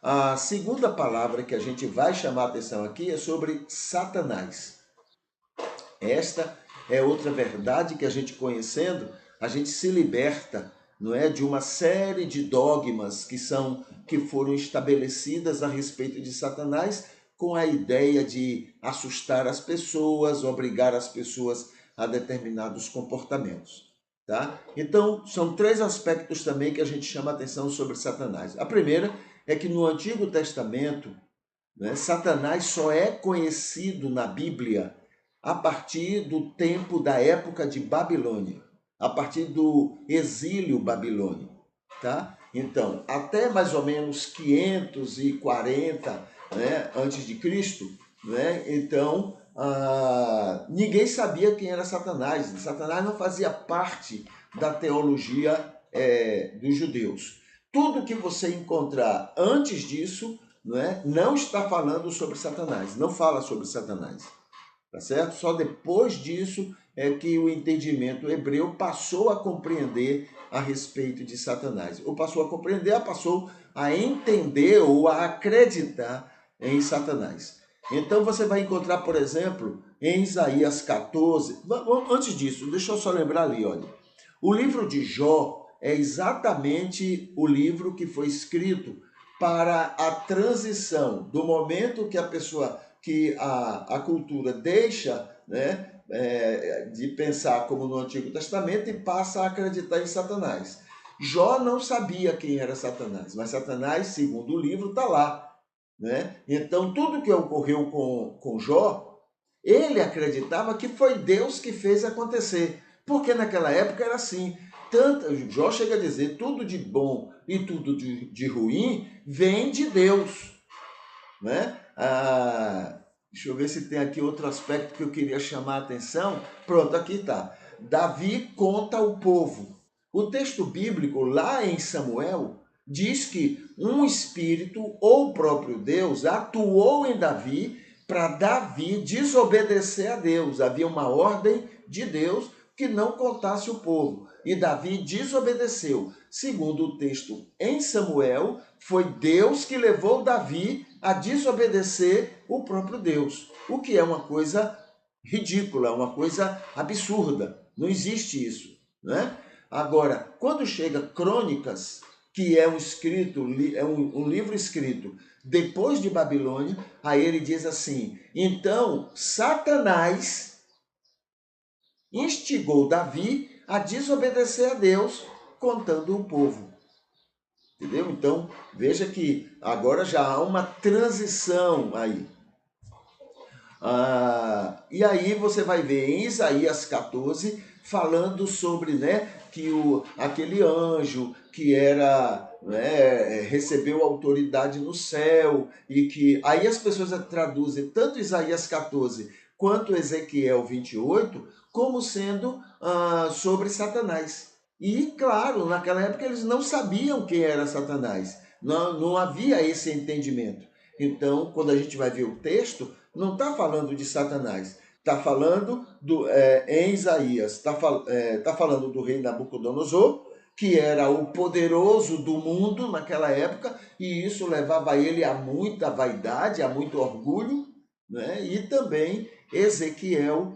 A segunda palavra que a gente vai chamar a atenção aqui é sobre Satanás. Esta é outra verdade que a gente conhecendo, a gente se liberta, não é, de uma série de dogmas que foram estabelecidas a respeito de Satanás, com a ideia de assustar as pessoas, obrigar as pessoas a determinados comportamentos, tá? Então, são três aspectos também que a gente chama a atenção sobre Satanás. A primeira é que no Antigo Testamento, né, Satanás só é conhecido na Bíblia a partir do tempo da época de Babilônia, a partir do exílio babilônico, tá? Então, até mais ou menos 540, né, antes de Cristo, né? Então, ninguém sabia quem era Satanás. Satanás não fazia parte da teologia dos judeus. Tudo que você encontrar antes disso, não está falando sobre Satanás, não fala sobre Satanás. Tá certo? Só depois disso é que o entendimento hebreu passou a compreender a respeito de Satanás. Ou passou a compreender, passou a entender ou a acreditar em Satanás. Então você vai encontrar, por exemplo, em Isaías 14. Antes disso, deixa eu só lembrar ali, olha. O livro de Jó é exatamente o livro que foi escrito para a transição do momento que a pessoa, que a cultura deixa, né, de pensar como no Antigo Testamento e passa a acreditar em Satanás. Jó não sabia quem era Satanás, mas Satanás, segundo o livro, está lá, né? Então, tudo que ocorreu com Jó, ele acreditava que foi Deus que fez acontecer, porque naquela época era assim. Jó chega a dizer, tudo de bom e tudo de ruim vem de Deus, né? Deixa eu ver se tem aqui outro aspecto que eu queria chamar a atenção. Pronto, aqui está. Davi conta ao povo. O texto bíblico, lá em Samuel, diz que um espírito ou o próprio Deus atuou em Davi para Davi desobedecer a Deus. Havia uma ordem de Deus que não contasse o povo. E Davi desobedeceu. Segundo o texto em Samuel, foi Deus que levou Davi a desobedecer o próprio Deus, o que é uma coisa ridícula, uma coisa absurda. Não existe isso, né? Agora, quando chega Crônicas, que é um livro escrito depois de Babilônia, aí ele diz assim: então Satanás instigou Davi a desobedecer a Deus, contando o povo. Entendeu? Então, veja que agora já há uma transição aí. E aí você vai ver em Isaías 14, falando sobre, né, que aquele anjo que era, né, recebeu autoridade no céu, e que aí as pessoas traduzem tanto Isaías 14 quanto Ezequiel 28 como sendo sobre Satanás. E, claro, naquela época eles não sabiam quem era Satanás. Não havia esse entendimento. Então, quando a gente vai ver o texto, não está falando de Satanás. Está falando, em Isaías, está falando do rei Nabucodonosor, que era o poderoso do mundo naquela época, e isso levava ele a muita vaidade, a muito orgulho, né? E também Ezequiel